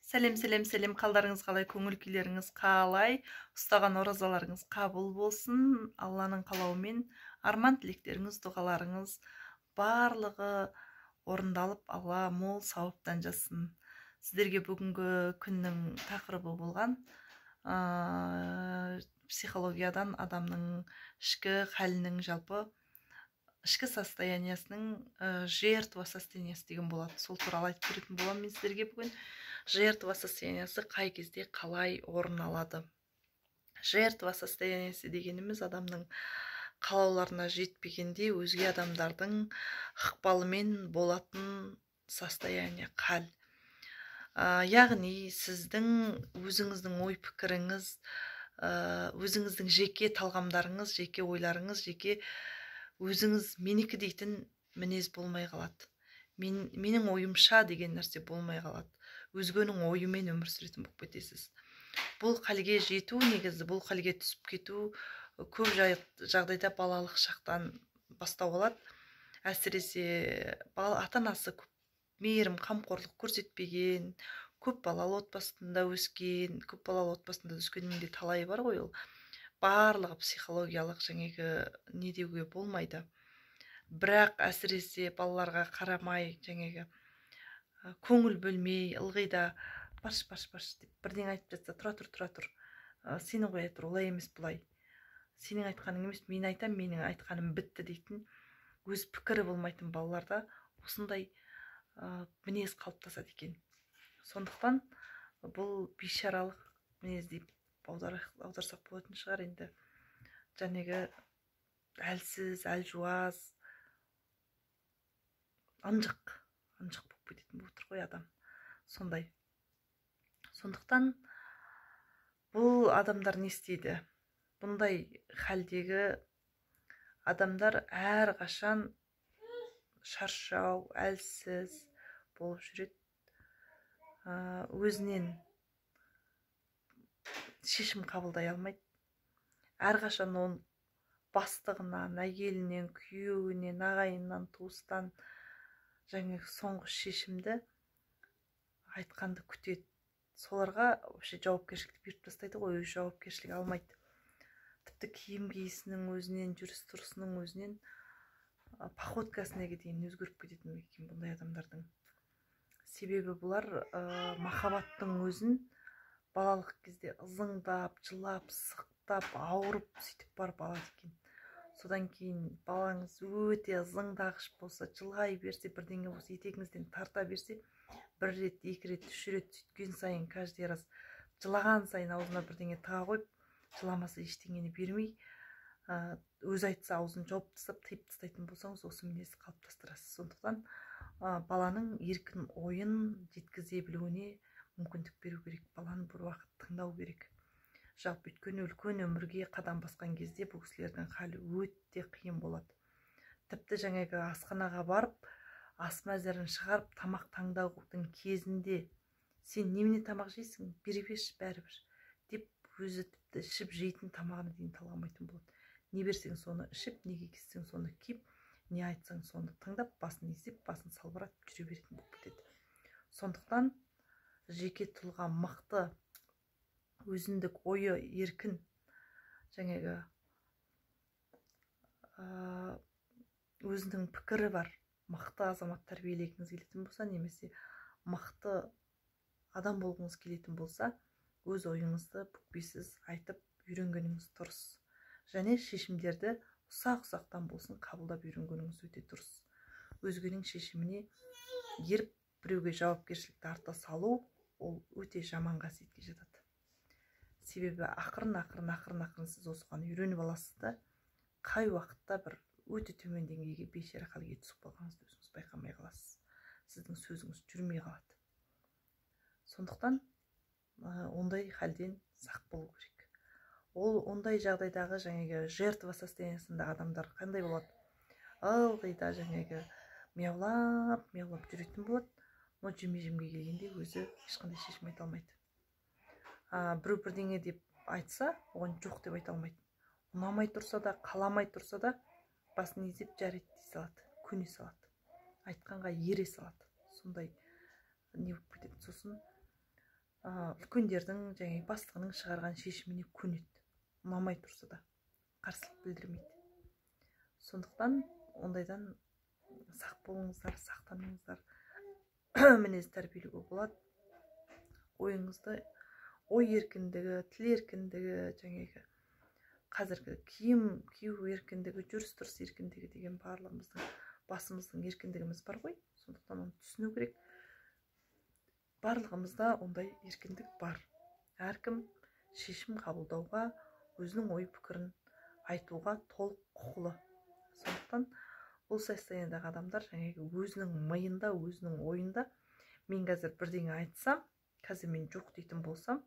Сәлем, қалдарыңыз қалай, көңіл күйлеріңіз қалай, ұстаған оразаларыңыз қабыл болсын. Алланың қалауымен арман тілектеріңіз, дұғаларыңыз барлығы орындалып, Алла мол сауаптан жассын. Сіздерге бүгінгі күннің тақырыбы болған психологиядан адамның ішкі халінің, жалпы ішкі состояниясының жертва состояниясы деген болады. Сол туралы айтып беретін боламын мен сіздерге бүгін. Жертва состояниясы қай кезде қалай орын алады? Жертва состояниясы дегеніміз адамның қалауларына жетпегенде өзге адамдардың ықпалымен болатын состояние, хал. Яғни сіздің өзіңіздің ой пікіріңіз, өзіңіздің жеке талғамдарыңыз, жеке ойларыңыз, жеке өзіңіз менікі дейтін мінез болмай қалады. Менің ойымша деген нәрсе болмай қалады. Өзгенің ойымен өмір сүретін болып кетесіз. Бұл халге жету, негізі бұл халге түсіп кету көп жағдайда балалық шақтан бастау алады. Әсіресе ата-анасы көп мейірім, қамқорлық көрсетпеген, көп балалы отбасында өскен, көп балалы отбасында өскеннің де талайы бар ғой. Ол барлығы психологиялық жаңағы не деуге болмайды. Бірақ әсіресе балаларға қарамай, жаңағы көңіл бөлмей, ылғи да баш деп бірден айтып жатса, тұра тұр, сені қоя тұр, олай емес бұлай, сенің айтқаның емес, мен айтам, менің айтқаным бітті дейтін, өз пікірі болмайтын балаларда осындай мінез қалыптасады екен. Сондықтан бұл бейшаралық мінез деп аударсақ болатын шығар. Енді жаңағы әлсіз, әлжуаз, анжық болып кететін болып тұр ғой адам. Сондай. Сондықтан бұл адамдар не істейді? Бұндай халдегі адамдар әрқашан шаршау, әлсіз болып жүреді. Өзінен шешім қабылдай алмайды. Әрқашан он бастығынан, әйелінен, күйеуінен, ағайыннан, туыстан жаңа соңғы шешімді айтқанды күтеді. Соларға вообще жауапкершілікті беріп тастайды ғой, өз жауапкершілік алмайды. Тіпті киім киісінің өзінен, жүріс тұрысының өзінен, походкасына дейін өзгеріп кететін екен бұндай адамдардың. Себебі бұлар махаббаттың өзін балалық кезде ызыңдап, жылап, сықтап, ауырып сөйтіп барып алады екен. Содан кейін балаңыз өте ызыңдағыш болса, жылай берсе, бірдеңе болса, етегіңізден тарта берсе, бір рет, екі рет, үш рет сөйткен сайын, каждый раз жылаған сайын аузына бірдеңе тыға қойып, жыламаса ештеңені бермей, өз айтса аузын жауып тастап, тыйып тастайтын болсаңыз, осы мінезді қалыптастырасыз. Сондықтан баланың еркін ойын жеткізе білуіне мүмкіндік беру керек. Баланы бір уақыт тыңдау керек. Жалпы өйткені үлкен өмірге қадам басқан кезде бұл кісілердің халі өте қиын болады. Тіпті жаңағы асханаға барып, ас мәзірін шығарып, тамақ таңдаудың кезінде сен немене тамақ жейсің, бере берші бәрібір деп, өзі тіпті ішіп жейтін тамағына дейін талғамайтын болады. Не берсең соны ішіп, неге киссең соны киіп, не айтсаң соны тыңдап, басын изеп, басын салбыратып жүре беретін болып кетеді. Сондықтан жеке тұлға мықты, өзіндік ойы еркін, жаңағы өзінің пікірі бар мықты азамат тәрбиелегіңіз келетін болса, немесе мықты адам болғыңыз келетін болса, өз ойыңызды бүкпесіз айтып үйренгеніңіз дұрыс. Және шешімдерді ұсақ-ұсақтан болсын қабылдап үйренгеніңіз өте дұрыс. Өзгенің шешіміне еріп, біреуге жауапкершілікті арта салу, ол өте жаман қасиетке жатады. Себебі ақырын сіз осыған үйреніп аласыз да, қай уақытта бір өте төмен деңгейге, бейшара халге түсіп қалғаныңызды өзіңіз байқамай қаласыз. Сіздің сөзіңіз жүрмей қалады. Сондықтан ондай халден сақ болу керек. Ондай жағдайдағы жаңағы жертва состояниясындағы адамдар қандай болады? Ылғи да жаңағы мияулап жүретін болады, но жеме-жемге келгенде өзі ешқандай шешім айта алмайды. Біреу бірдеңе деп айтса, оған жоқ деп айта алмайды. Ұнамай тұрса да, қаламай тұрса да, басын изеп жарайды дей салады, көне салады. Айтқанға ере салады. Сондай не болып кетеді. Сосын үлкендердің және бастығының шығарған шешіміне көнеді, ұнамай тұрса да қарсылық білдірмейді. Сондықтан ондайдан сақ болыңыздар, сақтаныңыздар. Мінез тәрбиелеуге болады. Ойыңызды, ой еркіндігі, тіл еркіндігі, жаңағы қазіргі киім кию еркіндігі, жүріс-тұрыс еркіндігі деген барлығымыздың басымыздың еркіндігіміз бар ғой. Сондықтан оны түсіну керек. Барлығымызда ондай еркіндік бар. Әркім шешім қабылдауға, өзінің ой пікірін айтуға толық құқылы. Сондықтан бұл состояниедағы адамдар жаңағы өзінің миында, өзінің ойында, мен қазір бірдеңе айтсам, қазір мен жоқ дейтін болсам,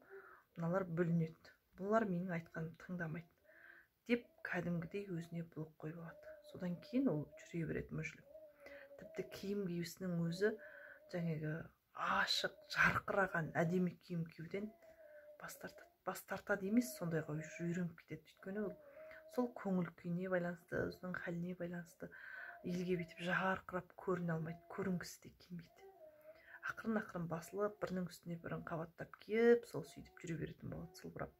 мыналар бүлінеді. Бұлар менің айтқанымды тыңдамайды деп кәдімгідей өзіне блок қойып алады. Содан кейін ол жүре береді мүжіліп. Тіпті киім киюісінің өзі жаңағы ашық, жарқыраған, әдемі киім киюден бас тартады емес, сондайға үйреніп кетеді. Өйткені ол сол көңіл күйіне байланысты, өзінің халіне байланысты елге бүйтіп жарқырап көріне алмайды, көрінгісі де келмейді. Ақырын басылып, бірінің үстіне бірін қабаттап кеп, сол сөйтіп жүре беретін болады, сылбырап.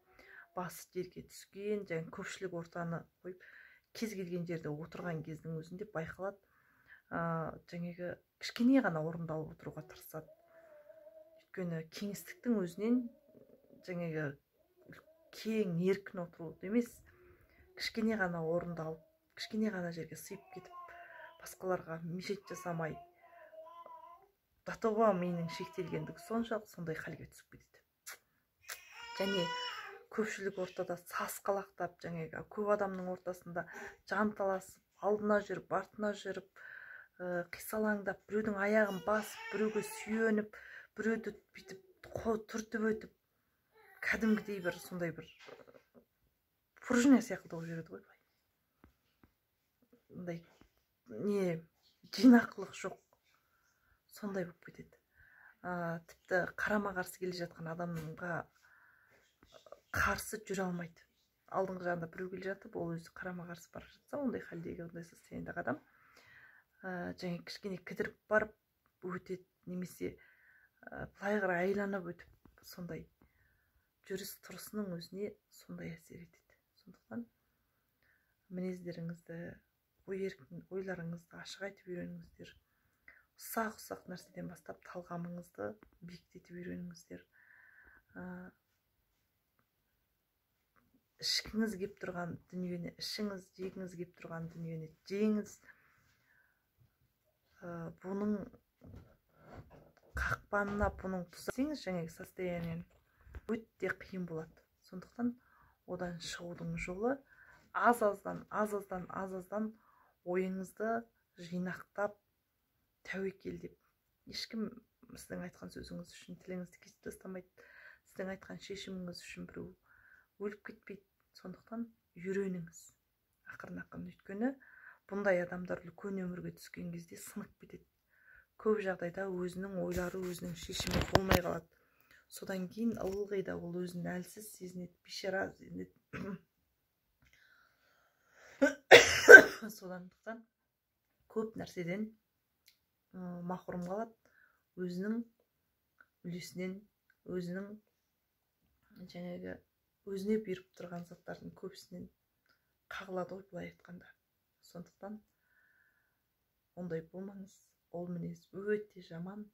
Басы жерге түскен, жаңағы көпшілік ортаны қойып, кез келген жерде отырған кездің өзінде байқалады, жаңағы кішкене ғана орындалып отыруға тырысады. Өйткені кеңістіктің өзінен жаңағы кең еркін отыру емес, кішкене ғана орындалып, кішкене ғана жерге сыйып кетіп, басқаларға мешет жасамай, датоға менің шектелгендігі соншалық сондай халге түсіп кетеді. Және көпшілік ортада сасқалақтап, жаңағы көп адамның ортасында жанталасып, алдына жүріп, артына жүріп, қисалаңдап, біреудің аяғын басып, біреуге сүйеніп, біреуді бүйтіп түртіп өтіп, кәдімгідей бір сондай бір пружина сияқты болып жүреді ғой. Ондай не жинақылық жоқ. Сондай болып кетеді. Тіпті қарама-қарсы келе жатқан адамға қарсы жүре алмайды. Алдыңғы жағында біреу келе жатып, ол өзі қарама-қарсы бара жатса, ондай халдегі, ондай состояниедағы адам және кішкене кідіріп барып өтеді, немесе былай қарай айланып өтіп, сондай жүріс-тұрысының өзіне сондай әсер етеді. Сондықтан мінездеріңізді, ойларыңызды ашық айтып үйреніңіздер. Ұсақ нәрседен бастап талғамыңызды биіктетіп үйреніңіздер. Ішкіңіз кеп тұрған дүниені ішіңіз, жегіңіз кеп тұрған дүниені жеңіз. Бұның қақпанына, бұның тұсаңыз жаңағы состояниені өте қиын болады. Сондықтан одан шығудың жолы аз-аздан ойыңызды жинақтап, тәуекелдеп. Ешкім сіздің айтқан сөзіңіз үшін тіліңізді кесіп тастамайды. Сіздің айтқан шешіміңіз үшін біреу өліп кетпейді. Сондықтан үйреніңіз. Ақырын өйткені бұндай адамдар үлкен өмірге түскен кезде сынып кетеді. Көп жағдайда өзінің ойлары, өзінің шешімі болмай қалады. Содан кейін ылғи да ол өзін әлсіз сезінеді, бейшара сезінеді. Сондықтан көп нәрседен махрұм қалады. Өзінің үлесінен, өзінің жаңағы өзіне беріп тұрған заттардың көбісінен қағылады ғой, былай айтқанда. Сондықтан ондай болмаңыз. Ол мінез өте жаман.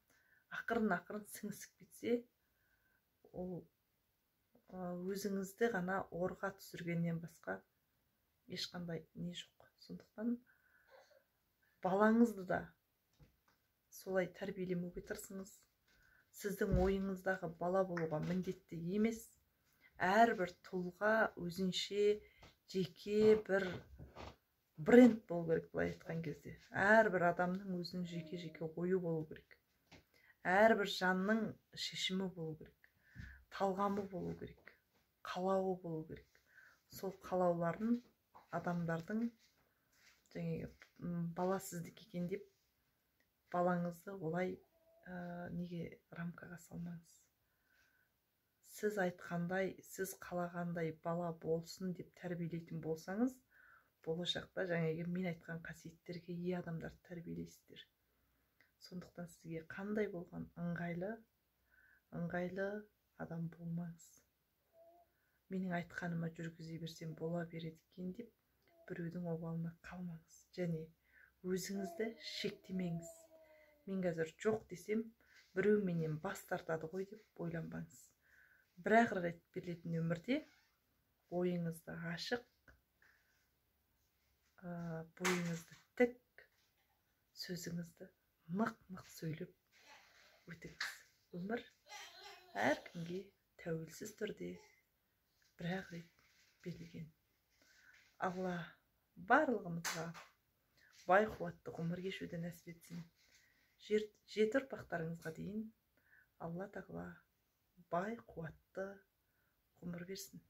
Ақырын сіңісіп кетсе, ол өзіңізді ғана орға түсіргеннен басқа ешқандай не жоқ. Сондықтан балаңызды да солай тәрбиелемеуге тырысыңыз. Сіздің ойыңыздағы бала болуға міндетті емес. Әрбір тұлға өзінше жеке бір бренд болу керек, былай айтқан кезде. Әрбір адамның өзінің жеке ойы болу керек. Әрбір жанның шешімі болу керек. Талғамы болу керек. Қалауы болу керек. Сол қалауларын адамдардың бала сіздікі екен деп балаңызды олай неге рамкаға салмаңыз. Сіз айтқандай, сіз қалағандай бала болсын деп тәрбиелейтін болсаңыз, болашақта жаңағы мен айтқан қасиеттерге ие адамдарды тәрбиелейсіздер. Сондықтан сізге қандай болған ыңғайлы, адам болмаңыз. Менің айтқаныма жүргізе берсем бола береді екен деп біреудің обалына қалмаңыз. Және өзіңізді шектемеңіз. Мен қазір жоқ десем, біреу менен бас тартады ғой деп ойланбаңыз. Бір-ақ рет берілетін өмірде ойыңызды ашық, бойыңызды тік, сөзіңізді нық-нық сөйлеп өтіңіз. Өмір әркімге тәуелсіз түрде бір-ақ рет берілген. Алла барлығымызға бай қуатты ғұмыр кешуді нәсіп етсін. Жеті ұрпақтарыңызға дейін Алла тағала бай қуатты ғұмыр берсін.